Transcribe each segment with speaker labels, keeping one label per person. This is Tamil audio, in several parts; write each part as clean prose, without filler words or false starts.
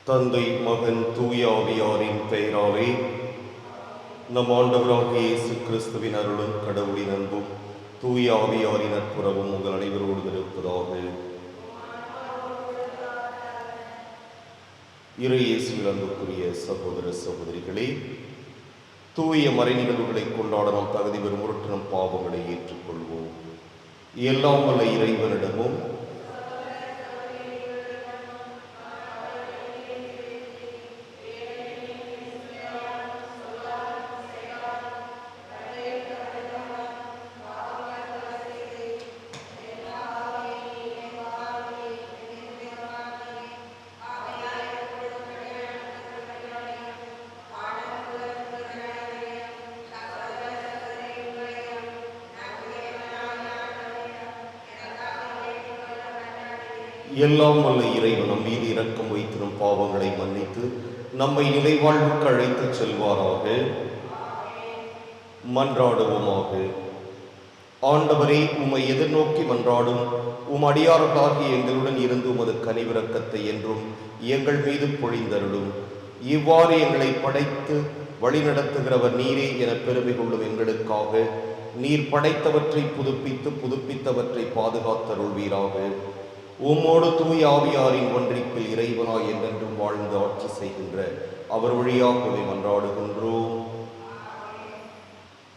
Speaker 1: தந்தை மகன் தூய ஆவியாரின் பெயராலே நம் ஆண்டவராகிய இயேசு கிறிஸ்துவின் அருளும் கடவுளின் அன்பும் தூய ஆவியாரின் நட்புறவும் உங்கள் அனைவரோடு இருப்பதாக. இறை இயேசுவில் அன்புக்குரிய சகோதர சகோதரிகளே, தூய மறை நிகழ்வுகளை கொண்டாட நாம் தகுதி பெறும் முரட்டு நம் பாவங்களை ஏற்றுக்கொள்வோம். எல்லாம் வல்ல இறைவனிடமும் எல்லாம் வல்ல இறைவன் நம் மீது இரக்கம் வைத்து நம் பாவங்களை மன்னித்து நம்மை நிலைவாழ்வுக்கு அழைத்து செல்வாராக. மன்றாடுவோமாக. ஆண்டவரே, உம்மை எதிர்நோக்கி மன்றாடும் அடியார்களாகிய எங்களுடன் இருந்து உமது கனிவிரக்கத்தை என்றும் எங்கள் மீது பொழிந்தருளும். இவ்வாறு எங்களை படைத்து வழிநடத்துகிறவர் நீரே என பெருமை கொள்ளும் எங்களுக்காக நீர் படைத்தவற்றை புதுப்பித்து புதுப்பித்தவற்றை பாதுகாத்தருள்வீராக. உம்மோடு தூய ஆவியாரின் ஒன்றிப்பில் இறைவனாய் என்றென்றும் வாழ்ந்து ஆட்சி செய்கின்ற அவர் வழியாகவே மன்றாடுகின்றோம்.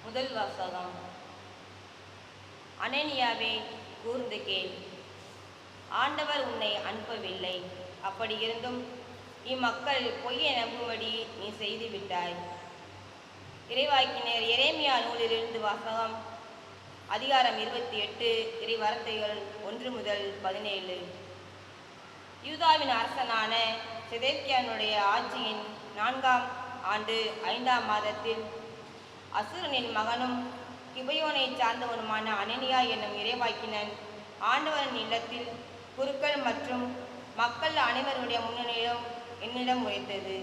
Speaker 2: முதல் வாசகம். அனனியாவே, கூர்ந்து கேள். ஆண்டவர் உன்னை அனுப்பவில்லை, அப்படி இருந்தும் இம்மக்கள் பொய்யை நம்பும்படி நீ செய்து விட்டாய். இறைவாக்கினர் எரேமியா நூலிலிருந்து வாசகம். அதிகாரம் 28, இறை வார்த்தைகள் 1 முதல் 17. யூதாவின் அரசனான செதேக்கியானுடைய ஆட்சியின் 4ஆம் ஆண்டு 5ஆம் மாதத்தில் அசுரனின் மகனும் கிபயோனை சார்ந்தவனுமான அனனியா என்னும் இறைவாக்கினன் ஆண்டவரின் இல்லத்தில் குருக்கள் மற்றும் மக்கள் அனைவருடைய முன்னிலையிலும் என்னிடம் உரைத்தது.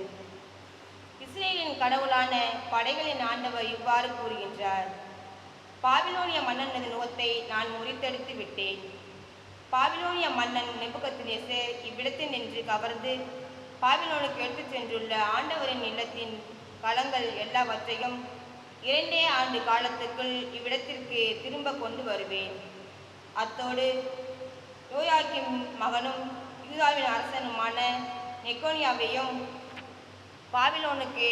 Speaker 2: இஸ்ரேலின் கடவுளான படைகளின் ஆண்டவர் இவ்வாறு கூறுகின்றார்: பாபிலோனிய மன்னனது நுகத்தை நான் முறித்தெடுத்து விட்டேன். பாபிலோனிய மன்னன் நேபுகத்நேசர் இவ்விடத்தில் நின்று கவர்ந்து பாபிலோனுக்கு எடுத்துச் சென்றுள்ள ஆண்டவரின் இல்லத்தின் களங்கள் எல்லாவற்றையும் 2 ஆண்டு காலத்துக்குள் இவ்விடத்திற்கு திரும்ப கொண்டு வருவேன். அத்தோடு யோயாக்கிம் மகனும் யூதாவின் அரசனுமான நெகோனியாவையும் பாபிலோனுக்கு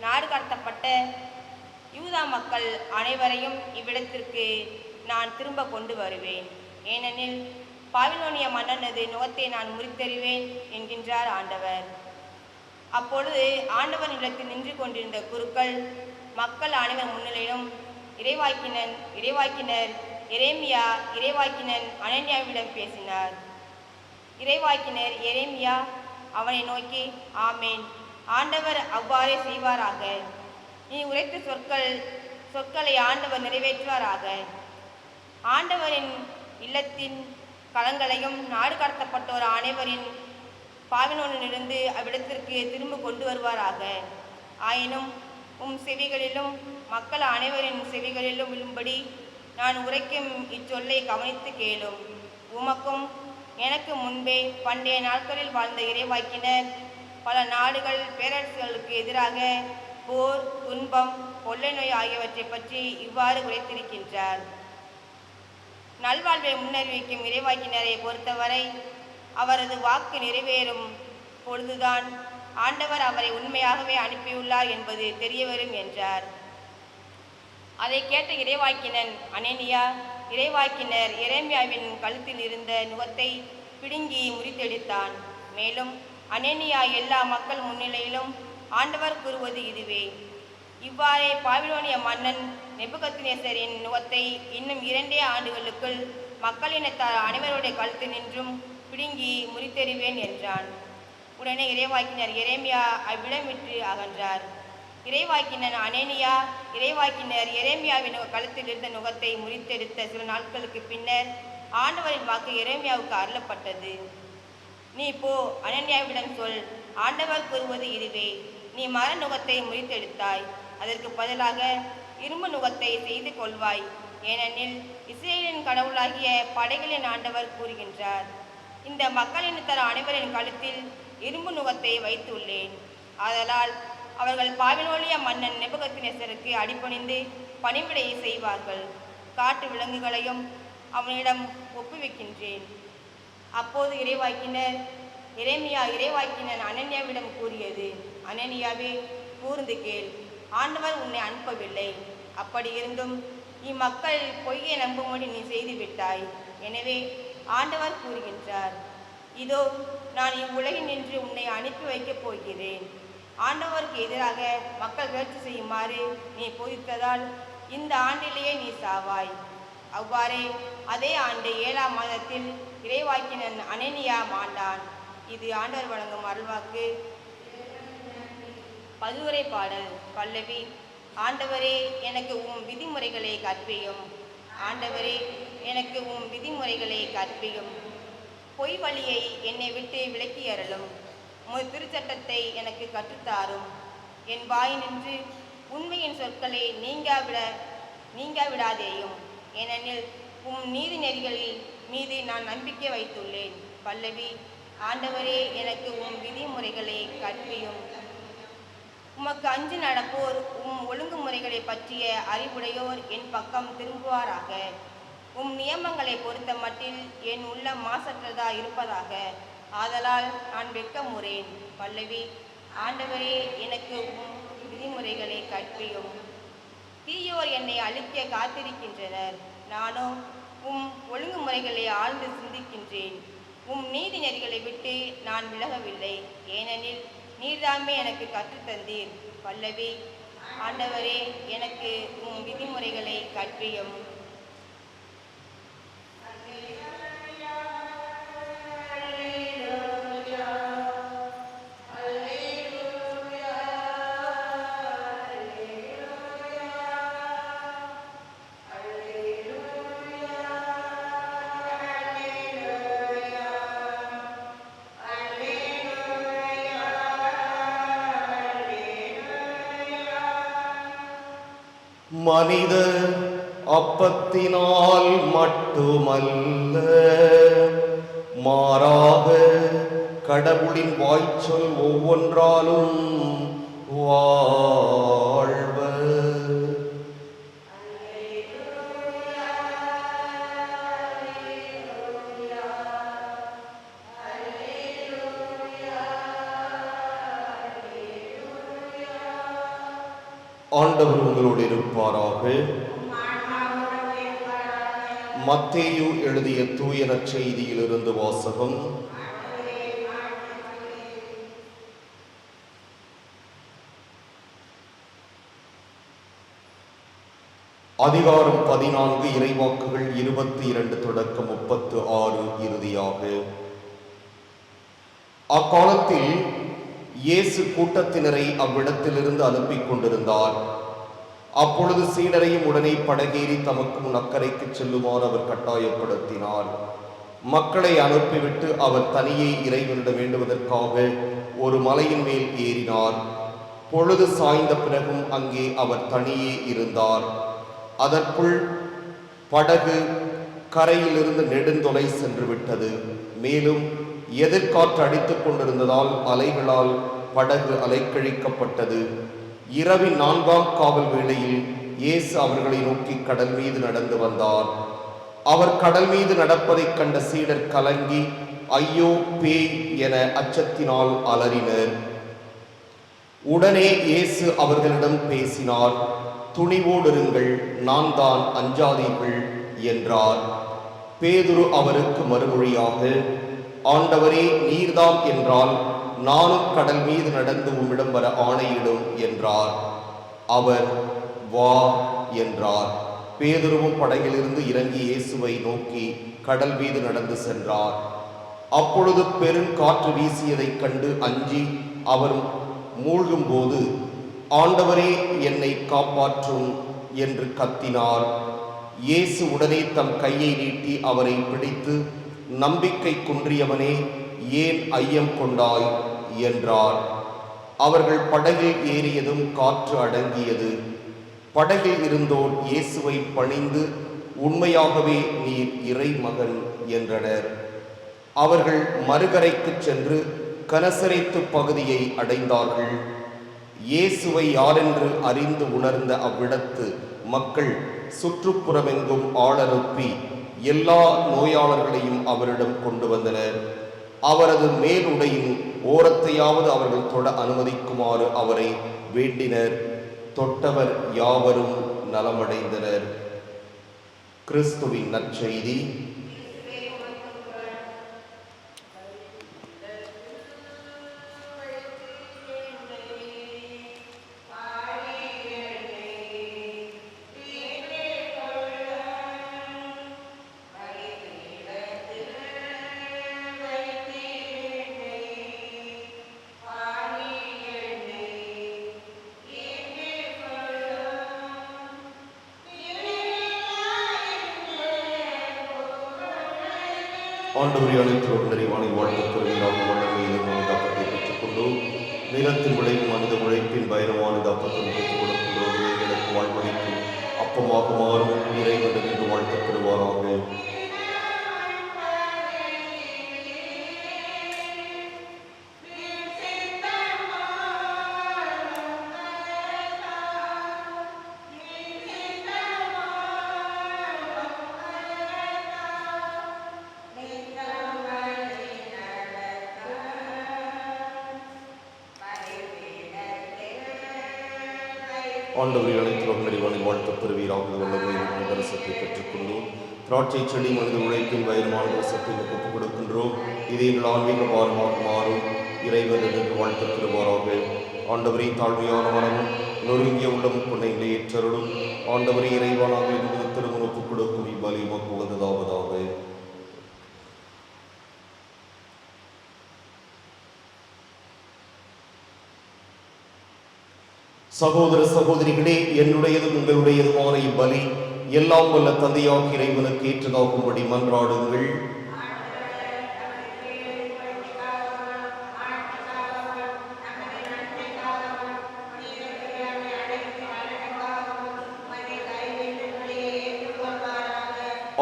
Speaker 2: நாடு கடத்தப்பட்ட யூதா மக்கள் அனைவரையும் இவ்விடத்திற்கு நான் திரும்ப கொண்டு வருவேன். ஏனெனில் பாபிலோனிய மன்னனது நுகத்தை நான் முறித்தெறிவேன் என்கின்றார் ஆண்டவர். அப்பொழுது ஆண்டவர் நிலத்தில் நின்று கொண்டிருந்த குருக்கள் மக்கள் அனைவர் முன்னிலையிலும் இறைவாக்கினர் எரேமியா இறைவாக்கினன் அனனியாவிடம் பேசினார். இறைவாக்கினர் எரேமியா அவனை நோக்கி, ஆமேன், ஆண்டவர் அவ்வாறே செய்வாராக. நீ உரைத்த சொற்களை ஆண்டவர் நிறைவேற்றுவாராக. ஆண்டவரின் இல்லத்தின் களங்களையும் நாடு கடத்தப்பட்டோர் அனைவரின் பாபிலோனிலிருந்து அவ்விடத்திற்கு திரும்ப கொண்டு வருவாராக. ஆயினும் உம் செவிகளிலும் மக்கள் அனைவரின் செவிகளிலும் விழும்படி நான் உரைக்கும் இச்சொல்லை கவனித்து கேளும். உமக்கும் எனக்கு முன்பே பண்டைய நாட்களில் வாழ்ந்த இறைவாக்கினர் பல நாடுகள் பேரரசுகளுக்கு எதிராக போர், துன்பம், கொள்ளை நோய் ஆகியவற்றை பற்றி இவ்வாறு உரைத்திருக்கின்றார். நல்வாழ்வை முன்னறிவிக்கும் இறைவாக்கினரை பொறுத்தவரை அவரது வாக்கு நிறைவேறும் பொழுதுதான் ஆண்டவர் அவரை உண்மையாகவே அனுப்பியுள்ளார் என்பது தெரியவரும் என்றார். அதை கேட்ட இறைவாக்கினன் அனனியா இறைவாக்கினர் எரேமியாவின் கழுத்தில் இருந்த நுகத்தை பிடுங்கி முறித்தெடுத்தான். மேலும் அனனியா எல்லா மக்கள் முன்னிலையிலும் ஆண்டவர் கூறுவது இதுவே: இவ்வாறே பாபிலோனிய மன்னன் நேபுகத்நேசரின் நுகத்தை இன்னும் 2 ஆண்டுகளுக்குள் மக்களினத்தார் அனைவருடைய கழுத்து நின்றும் பிடுங்கி முறித்தெறிவேன் என்றான். உடனே இறைவாக்கினர் எரேமியா அவ்விடம் விட்டு அகன்றார். இறைவாக்கினன் அனனியா இறைவாக்கினர் எரேமியாவின் கழுத்தில் இருந்த நுகத்தை முறித்தெடுத்த சில நாட்களுக்கு பின்னர் ஆண்டவரின் வாக்கு எரேமியாவுக்கு அருளப்பட்டது. நீ போ, அனனியாவிடம் சொல், ஆண்டவர் கூறுவது இதுவே: நீ மர நுகத்தை முறித்தெடுத்தாய், அதற்கு பதிலாக இரும்பு நுகத்தை செய்து கொள்வாய். ஏனெனில் இஸ்ரேலின் கடவுளாகிய படைகளின் ஆண்டவர் கூறுகின்றார்: இந்த மக்களினத்தார் அனைவரின் கழுத்தில் இரும்பு நுகத்தை வைத்துள்ளேன். ஆதலால் அவர்கள் பாபிலோனிய மன்னன் நேபுகத்நேசருக்கு அடிபணிந்து பணிவிடை செய்வார்கள். காட்டு விலங்குகளையும் அவனிடம் ஒப்புவிக்கின்றேன். அப்போது இறைவாக்கினர் எரேமியா இறைவாக்கினன் அனனியாவிடம் கூறியது: அனனியாவே, கூர்ந்து கேள். ஆண்டவர் உன்னை அனுப்பவில்லை. அப்படி இருந்தும் இம்மக்கள் பொய்யை நம்பும்படி நீ செய்துவிட்டாய். எனவே ஆண்டவர் கூறுகின்றார்: இதோ, நான் இவ்வுலகில் நின்று உன்னை அனுப்பி வைக்கப் போகிறேன். ஆண்டவருக்கு எதிராக மக்கள் கிளர்ச்சி செய்யுமாறு நீ போதித்ததால் இந்த ஆண்டிலேயே நீ சாவாய். அவ்வாறே அதே ஆண்டு 7ஆம் மாதத்தில் இறைவாக்கினன் அனனியா மாண்டான். இது ஆண்டவர் வழங்கும் அருள்வாக்கு. பதிவுரை பாடல். பல்லவி. ஆண்டவரே, எனக்கு உம் விதிமுறைகளை கற்பியும். ஆண்டவரே, எனக்கு உம் விதிமுறைகளை கற்பியும். பொய் வழியை என்னை விட்டு விலக்கி அருளும். உமது திருச்சட்டத்தை எனக்கு கற்றுத்தாரும். என் வாய் நின்று உண்மையின் சொற்களை நீங்காவிடாதேயும். ஏனெனில் உம் நீதி நெறிகளில் மீது நான் நம்பிக்கை வைத்துள்ளேன். பல்லவி. ஆண்டவரே, எனக்கு உம் விதிமுறைகளை கற்பியும். உமக்கு அஞ்சு நடப்போர், உம் ஒழுங்குமுறைகளை பற்றிய அறிவுடையோர் என் பக்கம் திரும்புவாராக. உம் நியமங்களை பொறுத்த மட்டில் என் உள்ளம் மாசற்றதா இருப்பதாக. ஆதலால் நான் வெட்கமுறேன். பல்லவி. ஆண்டவரே, எனக்கு உம் விதிமுறைகளை கற்பியும். தீயோர் என்னை அழிக்க காத்திருக்கின்றனர். நானோ உம் ஒழுங்குமுறைகளை ஆழ்ந்து சிந்திக்கின்றேன். உம் நீதி நெறிகளை விட்டு நான் விலகவில்லை. ஏனெனில் நீர்தாமே எனக்கு கற்றுத்தந்தீர். பல்லவி. ஆண்டவரே, எனக்கு உம் விதிமுறைகளை கற்பியும்.
Speaker 1: மனிதர் அப்பத்தினால் மட்டுமல்ல, மாறாக கடவுளின் வாய்ச்சொல் ஒவ்வொன்றாலும் வாழ்வர். ஆண்டவர் உங்களோடு இருப்பாராக. மத்தேயு எழுதிய தூய நற்செய்தியிலிருந்து வாசகம். அதிகாரம் 14, இறைவாக்குகள் 22 தொடக்கம் 36 இறுதியாக. அக்காலத்தில் இயேசு கூட்டத்தினரை அவ்விடத்திலிருந்து அனுப்பி கொண்டிருந்தார். அப்பொழுது சீடரையும் உடனே படகேறி தமக்கு முன் அக்கறைக்கு செல்லுமாறு அவர் கட்டாயப்படுத்தினார். மக்களை அனுப்பிவிட்டு அவர் தனியே இறைவனிடம் வேண்டுவதற்காக ஒரு மலையின் மேல் ஏறினார். பொழுது சாய்ந்த பிறகும் அங்கே அவர் தனியே இருந்தார். அதற்குள் படகு கரையிலிருந்து நெடுந்தொலை சென்று விட்டது. மேலும் எதிர்காற்று அடித்துக் கொண்டிருந்ததால் அலைகளால் படகு அலைக்கழிக்கப்பட்டது. இரவின் 4ஆம் காவல் வேளையில் இயேசு அவர்களை நோக்கி கடல் மீது நடந்து வந்தார். அவர் கடல் மீது நடப்பதைக் கண்ட சீடர் கலங்கி ஐயோ பேய் என அச்சத்தினால் அலறினர். உடனே இயேசு அவர்களிடம் பேசினார். துணிவோடு இருங்கள், நான் தான், அஞ்சாதீர்கள் என்றார். பேதுரு அவருக்கு மறுமொழியாக, ஆண்டவரே, நீர்தாம் என்றால் நானும் கடல் மீது நடந்து உம்மிடம் வர ஆணையிடும் என்றார். அவர் வா என்றார். பேதுருவும் படகிலிருந்து இறங்கி இயேசுவை நோக்கி கடல் மீது நடந்து சென்றார். அப்பொழுது பெருங்காற்று வீசியதைக் கண்டு அஞ்சி அவர் மூழ்கும் போது, ஆண்டவரே, என்னை காப்பாற்றும் என்று கத்தினார். இயேசு உடனே தம் கையை நீட்டி அவரை பிடித்து, நம்பிக்கை குன்றியவனே, ஏன் ஐயம் கொண்டாய் என்றார். அவர்கள் படகில் ஏறியதும் காற்று அடங்கியது. படகில் இருந்தோர் இயேசுவை பணிந்து, உண்மையாகவே நீர் இறைமகன் என்றனர். அவர்கள் மறுகரைக்கு சென்று கனசரேத்து பகுதியை அடைந்தார்கள். இயேசுவை யாரென்று அறிந்து உணர்ந்த அவ்விடத்து மக்கள் சுற்றுப்புறமெங்கும் ஆளனுப்பி எல்லா நோயாளர்களையும் அவரிடம் கொண்டு வந்தனர். அவரது மேலுடையின் ஓரத்தையாவது அவர்கள் தொட அனுமதிக்குமாறு அவரை வேண்டினர். தொட்டவர் யாவரும் நலமடைந்தனர். கிறிஸ்துவின் நற்செய்தி. ஆண்டவரை அனைத்து நிறைவான வாழ்த்துக்கிறாக வல்லமையிலும் அப்பத்தை பெற்றுக்கொண்டோம். நிலத்தின் விளைவும் மனித உழைப்பின் பயணமான அப்பத்தை பெற்றுக் கொடுக்கின்றோம். எங்களுக்கு வாழ்வழிக்கும் அப்பமாக மாறும் இறைவன் என்று வாழ்த்தப்படுவாராக. ஆண்டவரை அனைத்து நிறைவான வாழ்த்துப் பெறுவீராக. வல்லமையின் அரசத்தை பெற்றுக்கொண்டோம். திராட்சை செடி மனித உழைப்பின் வயதுமான அரசத்தை ஒப்புக் கொடுக்கின்றோம். இது எங்கள் ஆன்மீக பாரமாக மாறும் இறைவன் என்று வாழ்த்துப் பெறுவாராக. ஆண்டவரை தாழ்மையான மனமும் நொறுங்கிய உள்ளமும் கொண்ட எங்களை ஏற்றருளும். ஆண்டவரை இறைவானாக என்பது திருமணம் ஒப்புக் கொடுக்கும் இவ்வழி உமக்கு உகந்ததாவதாக. சகோதர சகோதரிகளே, என்னுடையதும் உங்களுடையதுமான இப்பலி எல்லாம் வல்ல தந்தையாக இறைவனுக்கு ஏற்றதாகும்படி மன்றாடுங்கள்.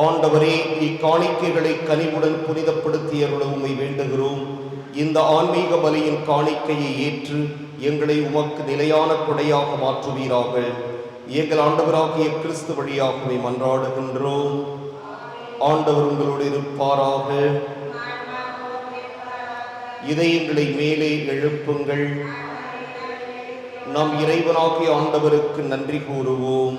Speaker 1: ஆண்டவரே, இக்காணிக்கைகளை கனிவுடன் புனிதப்படுத்தியருள உம்மை வேண்டுகிறோம். இந்த ஆன்மீக பலியின் காணிக்கையை ஏற்று எங்களை உமக்கு நிலையான கொடையாக மாற்றுவீராக. எங்கள் ஆண்டவராகிய கிறிஸ்து வழியாகவே மன்றாடுகின்றோம். ஆண்டவர் உங்களோடு இருப்பாராக. இதயங்களை மேலே எழுப்புங்கள். நம் இறைவனாகிய ஆண்டவருக்கு நன்றி கூறுவோம்.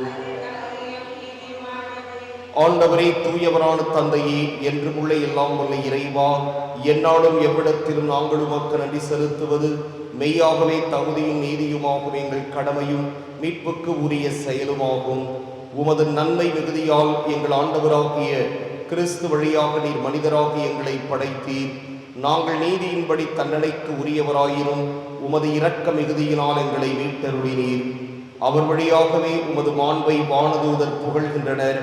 Speaker 1: ஆண்டவரே, தூயவரான தந்தையே, என்றும் உள்ள எல்லாம் வல்ல இறைவா, எந்நாளும் எவ்விடத்திலும் நாங்கள் உமக்கு நன்றி செலுத்துவது மெய்யாகவே தகுதியும் நீதியுமாகும் எங்கள் கடமையும் மீட்புக்கு உரிய செயலுமாகும். உமது நன்மை மிகுதியால் எங்கள் ஆண்டவராகிய கிறிஸ்து வழியாக நீர் மனிதராகி எங்களை படைத்தீர். நாங்கள் நீதியின்படி தண்டனைக்கு உரியவராயினும் உமது இரக்க மிகுதியினால் எங்களை மீட்டருளினீர். அவர் வழியாகவே உமது மாண்பை வானதூதர் புகழ்கின்றனர்.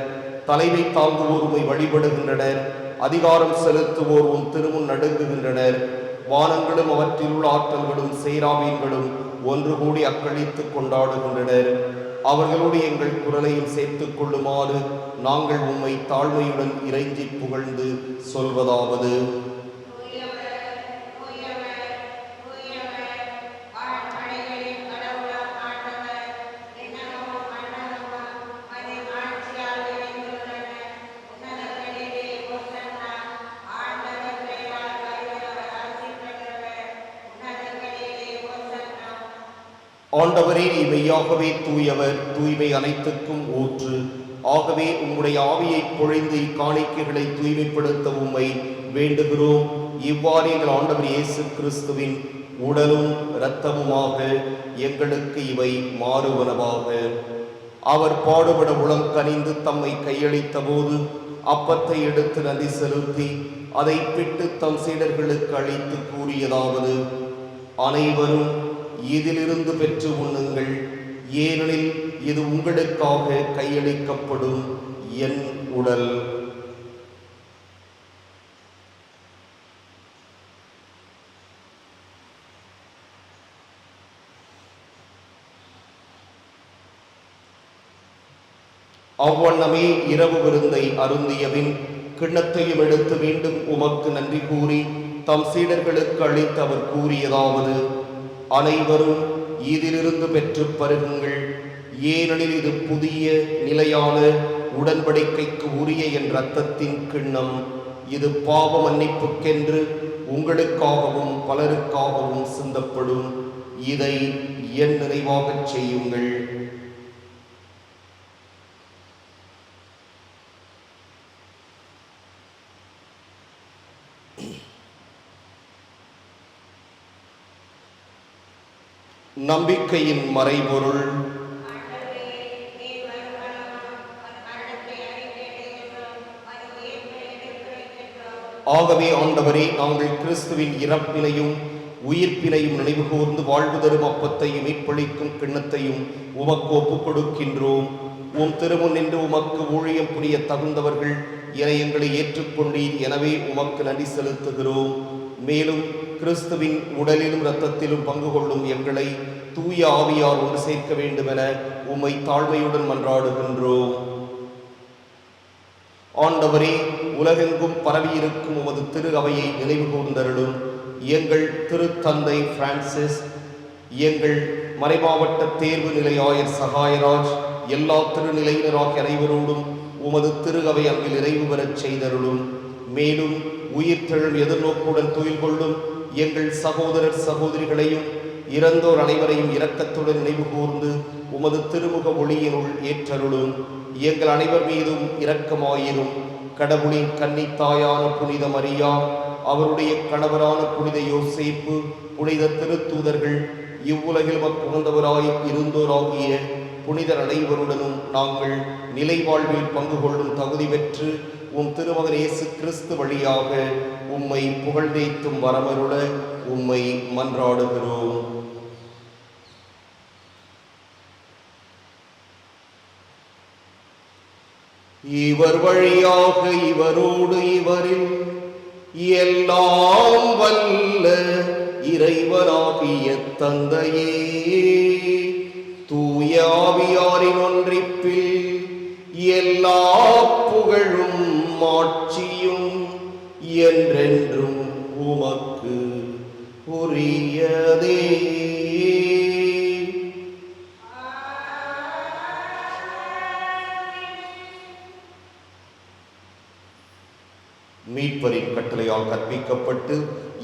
Speaker 1: தலைமை தாங்குவோர் உம்மை வழிபடுகின்றனர். அதிகாரம் செலுத்துவோர் உம் திருமுன் நடுங்குகின்றனர். வானங்களும் அவற்றில் உள்ள ஆற்றல்களும் சேராமீன்களும் ஒன்று கூடி அக்களித்து கொண்டாடுகின்றனர். அவர்களோடு எங்கள் குரலையும் சேர்த்துக் கொள்ளுமாறு நாங்கள் உம்மை தாழ்மையுடன் இறைஞ்சி புகழ்ந்து சொல்வதாவது: ஆண்டவரே, நீ மெய்யாகவே தூயவர், தூய்மை அனைத்துக்கும் ஊற்று. ஆகவே உம்முடைய ஆவியை பொழிந்து இக்காணிக்கைகளை தூய்மைப்படுத்த உம்மை வேண்டுகிறோம். இவ்வாறு எங்கள் ஆண்டவர் இயேசு கிறிஸ்துவின் உடலும் இரத்தமுமாக எங்களுக்கு இவை மாறுவனவாக. அவர் பாடுபட உளம் கனிந்து தம்மை கையளித்த போது அப்பத்தை எடுத்து நன்றி செலுத்தி அதை பிட்டு தம் சீடர்களுக்கு அளித்து கூறியதாவது: அனைவரும் இதிலிருந்து பெற்று உண்ணுங்கள், ஏனெனில் இது உங்களுக்காக கையளிக்கப்படும் என் உடல். அவ்வண்ணமே இரவு விருந்தை அருந்தியபின் கிண்ணத்தையும் எடுத்து மீண்டும் உமக்கு நன்றி கூறி தம் சீடர்களுக்கு அளித்து அவர் கூறியதாவது: அனைவரும் இதிலிருந்து பெற்று பருகுங்கள், ஏனெனில் இது புதிய நிலையான உடன்படிக்கைக்கு உரிய என் இரத்தத்தின் கிண்ணம். இது பாவ மன்னிப்புக்கென்று உங்களுக்காகவும் பலருக்காகவும் சிந்தப்படும். இதை என் நினைவாகச் செய்யுங்கள். நம்பிக்கையின் மறைபொருள். ஆகவே ஆண்டவரே, நாங்கள் கிறிஸ்துவின் இறப்பினையும் உயிர்ப்பினையும் நினைவு கூர்ந்து வாழ்வு தரும் அப்பத்தையும் மீட்பளிக்கும் கிண்ணத்தையும் உமக்கு ஒப்புக் கொடுக்கின்றோம். உம் திருமுன் நின்று உமக்கு ஊழியம் புரிய தகுந்தவர்கள் என எங்களை ஏற்றுக்கொண்டீர். எனவே உமக்கு நன்றி செலுத்துகிறோம். மேலும் கிறிஸ்துவின் உடலிலும் இரத்தத்திலும் பங்கு கொள்ளும் எங்களை தூய ஆவியார் ஒன்று சேர்க்க வேண்டுமென உம்மை தாழ்மையுடன் மன்றாடுகின்றோம். ஆண்டவரே, உலகெங்கும் பரவியிருக்கும் உமது திரு அவையை நினைவு கூர்ந்தருளும். எங்கள் திருத்தந்தை பிரான்சிஸ், எங்கள் மறைமாவட்ட தேர்வு நிலை ஆயர் சகாயராஜ், எல்லா திருநிலையினராகிய அனைவரோடும் உமது திரு அவை அங்கில் நிறைவு பெறச் செய்தருளும். மேலும் உயிர்த்தெழும் எதிர்நோக்குடன் துயில் கொள்ளும் எங்கள் சகோதரர் சகோதரிகளையும் இறந்தோர் அனைவரையும் இரக்கத்துடன் நினைவு கூர்ந்து உமது திருமுக ஒளியினுள் ஏற்றருளும். எங்கள் அனைவர் மீதும் இரக்கமாயிரும். கடவுளின் கன்னித்தாயான புனித மரியா, அவருடைய கணவரான புனித யோசேப்பு, புனித திருத்தூதர்கள், இவ்வுலகில் புகழ்ந்தவராய் இருந்தோராகிய புனிதர் அனைவருடனும் நாங்கள் நிலை வாழ்வில் பங்கு கொள்ளும் தகுதி பெற்று உம் திருமகன் இயேசு கிறிஸ்து வழியாக உம்மை புகழ்ந்தேத்தும் வரமருள உம்மை மன்றாடுகிறோம். இவர் வழியாக இவரோடு இவரில் எல்லாம் வல்ல இறைவனாகிய தந்தையே, தூய ஆவியாரின் ஒன்றிப்பில் எல்லா புகழும் மாட்சியும் என்றென்றும் உமக்கு உரியதே. மீட்பரின் கட்டளையால் கற்பிக்கப்பட்டு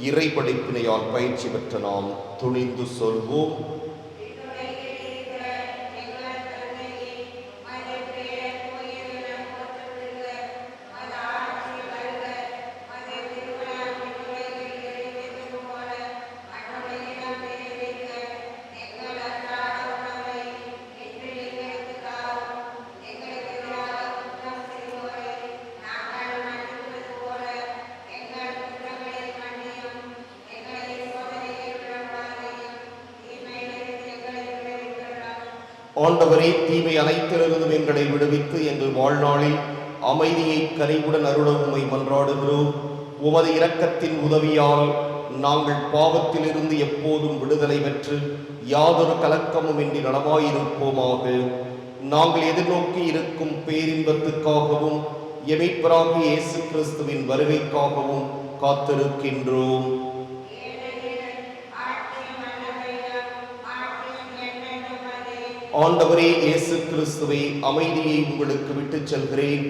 Speaker 1: இறைபடைப்பினையால் பயிற்சி பெற்ற நாம் துணிந்து சொல்வோம்: ஆண்டவரே, தீமை அனைத்திலிருந்தும் எங்களை விடுவித்து எங்கள் வாழ்நாளில் அமைதியை கனிவுடன் அருள உம்மை மன்றாடுகிறோம். உமது இரக்கத்தின் உதவியால் நாங்கள் பாவத்திலிருந்து எப்போதும் விடுதலை பெற்று யாதொரு கலக்கமும் இன்றி நலமாயிருப்போமாக. நாங்கள் எதிர்நோக்கி இருக்கும் பேரின்பத்துக்காகவும் எமைப்பராகிய இயேசு கிறிஸ்துவின் வருகைக்காகவும் காத்திருக்கின்றோம். ஆண்டவரே இயேசு கிறிஸ்துவை, அமைதியை உங்களுக்கு விட்டுச் செல்கிறேன்,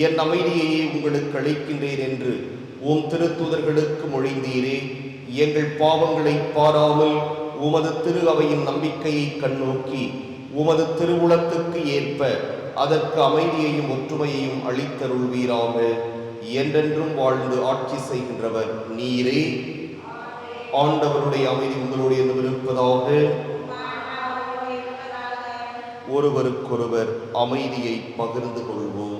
Speaker 1: என் அமைதியையே உங்களுக்கு அளிக்கின்றேன் என்று உம் திருத்தூதர்களுக்கு மொழிந்தீரே. எங்கள் பாவங்களை பாராமல் உமது திரு அவையின் நம்பிக்கையை கண்ணோக்கி உமது திருவுளத்துக்கு ஏற்ப அதற்கு அமைதியையும் ஒற்றுமையையும் அளித்தருள்வீராக. என்றென்றும் வாழ்ந்து ஆட்சி செய்கின்றவர் நீரே. ஆண்டவருடைய அமைதி உங்களுடைய இருப்பதாக. ஒருவருக்கொருவர் அமைதியை பகிர்ந்து கொள்வோம்.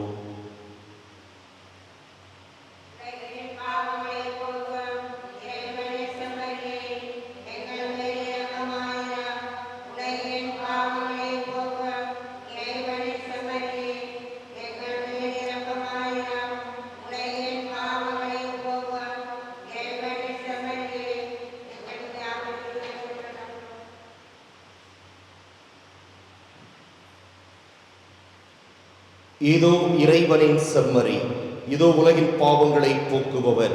Speaker 1: இதோ இறைவனின் செம்மறி, இதோ உலகின் பாவங்களை போக்குபவர்.